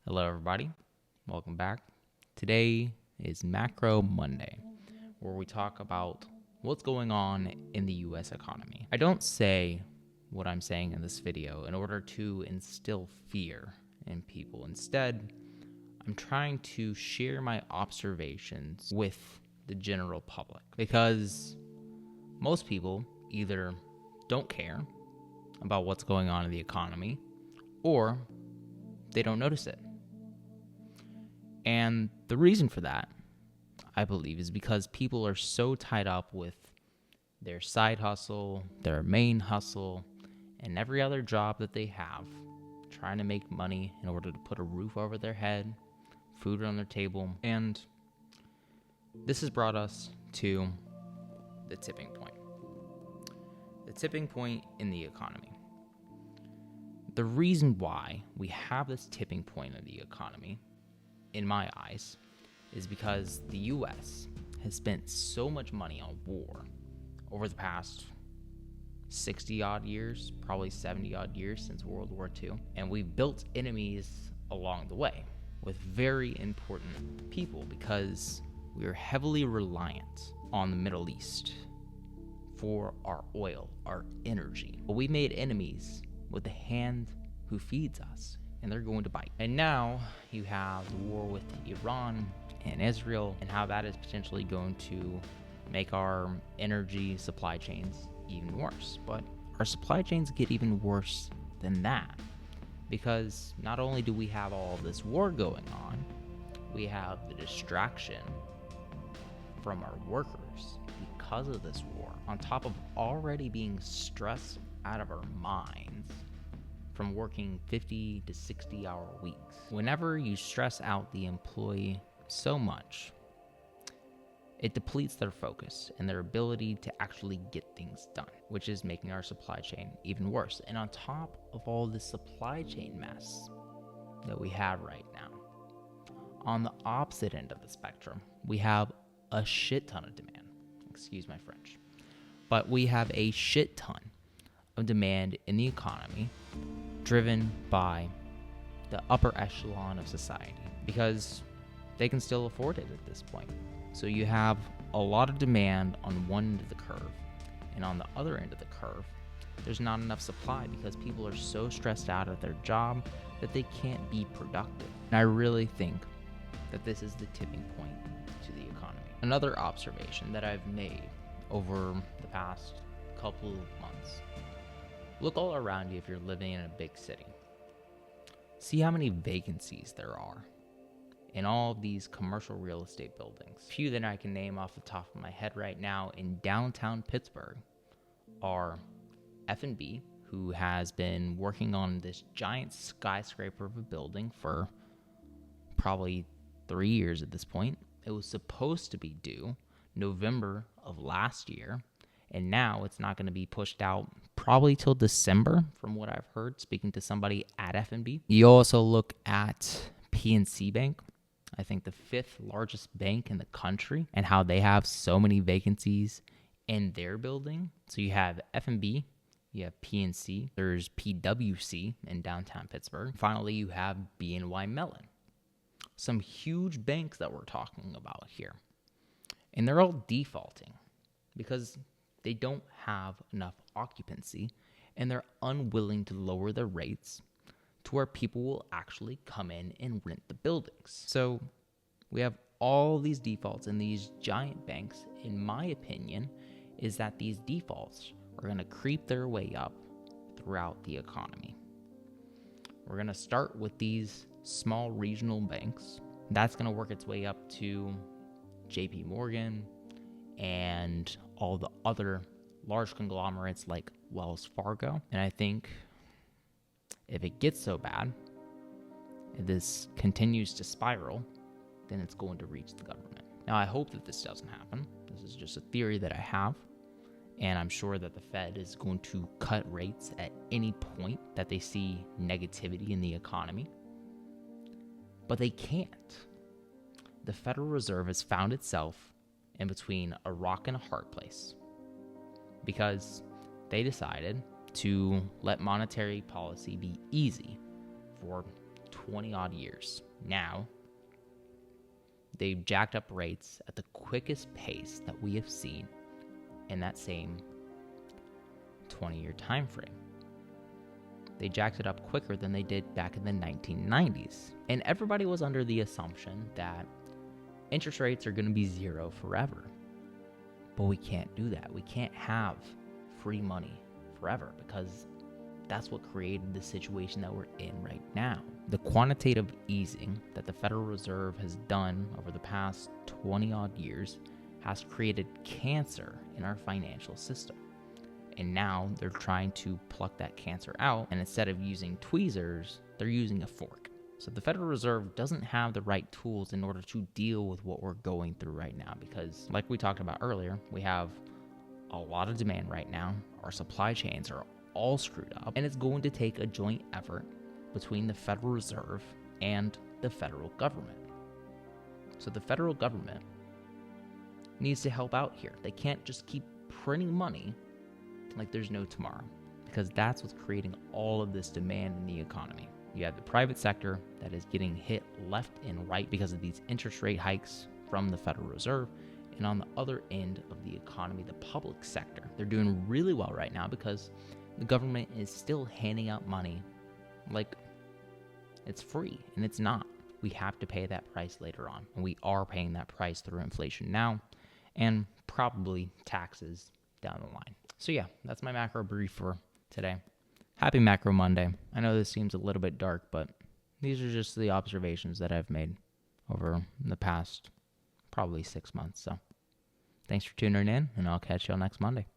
Hello, everybody. Welcome back. Today is Macro Monday, where we talk about what's going on in the U.S. economy. I don't say what I'm saying in this video in order to instill fear in people. Instead, I'm trying to share my observations with the general public because most people either don't care about what's going on in the economy or they don't notice it. And the reason for that, I believe, is because people are so tied up with their side hustle, their main hustle, and every other job that they have, trying to make money in order to put a roof over their head, food on their table. And this has brought us to the tipping point. The tipping point in the economy. The reason why we have this tipping point in the economy, in my eyes, is because the U.S. has spent so much money on war over the past 60-odd years, probably 70-odd years since World War II. And we've built enemies along the way with very important people because we are heavily reliant on the Middle East for our oil, our energy. But we made enemies with the hand who feeds us, and they're going to bite. And now you have the war with Iran and Israel, and how that is potentially going to make our energy supply chains even worse. But our supply chains get even worse than that, because not only do we have all of this war going on, we have the distraction from our workers because of this war, on top of already being stressed out of our minds from working 50 to 60 hour weeks. Whenever you stress out the employee so much, it depletes their focus and their ability to actually get things done, which is making our supply chain even worse. And on top of all the supply chain mess that we have right now, on the opposite end of the spectrum, we have a shit ton of demand. Excuse my French. But we have a shit ton of demand in the economy driven by the upper echelon of society because they can still afford it at this point. So you have a lot of demand on one end of the curve, and on the other end of the curve, there's not enough supply because people are so stressed out at their job that they can't be productive. And I really think that this is the tipping point to the economy. Another observation that I've made over the past couple of months: look all around you if you're living in a big city. See how many vacancies there are in all of these commercial real estate buildings. A few that I can name off the top of my head right now in downtown Pittsburgh are F&B, who has been working on this giant skyscraper of a building for probably 3 years at this point. It was supposed to be due November of last year, and now it's not going to be pushed out probably till December, from what I've heard, speaking to somebody at F&B. You also look at PNC Bank, I think the 5th largest bank in the country, and how they have so many vacancies in their building. So you have F&B, you have PNC, there's PwC in downtown Pittsburgh. Finally, you have BNY Mellon. Some huge banks that we're talking about here. And they're all defaulting because they don't have enough occupancy and they're unwilling to lower their rates to where people will actually come in and rent the buildings. So we have all these defaults in these giant banks. In my opinion, is that these defaults are going to creep their way up throughout the economy. We're going to start with these small regional banks. That's going to work its way up to JP Morgan and all the other large conglomerates like Wells Fargo. And I think if it gets so bad, if this continues to spiral, then it's going to reach the government. Now, I hope that this doesn't happen. This is just a theory that I have. And I'm sure that the Fed is going to cut rates at any point that they see negativity in the economy. But they can't. The Federal Reserve has found itself in between a rock and a hard place because they decided to let monetary policy be easy for 20 odd years. Now, they've jacked up rates at the quickest pace that we have seen in that same 20-year time frame. They jacked it up quicker than they did back in the 1990s. And everybody was under the assumption that interest rates are going to be zero forever. But we can't do that. We can't have free money forever because that's what created the situation that we're in right now. The quantitative easing that the Federal Reserve has done over the past 20 odd years has created cancer in our financial system. And now they're trying to pluck that cancer out, and instead of using tweezers, they're using a fork. So the Federal Reserve doesn't have the right tools in order to deal with what we're going through right now because, like we talked about earlier, we have a lot of demand right now. Our supply chains are all screwed up, and it's going to take a joint effort between the Federal Reserve and the federal government. So the federal government needs to help out here. They can't just keep printing money like there's no tomorrow, because that's what's creating all of this demand in the economy. You have the private sector that is getting hit left and right because of these interest rate hikes from the Federal Reserve, and on the other end of the economy, the public sector, they're doing really well right now because the government is still handing out money like it's free, and it's not. We have to pay that price later on, and we are paying that price through inflation now and probably taxes down the line. So yeah, that's my macro brief for today. Happy Macro Monday. I know this seems a little bit dark, but these are just the observations that I've made over the past probably 6 months. So thanks for tuning in, and I'll catch y'all next Monday.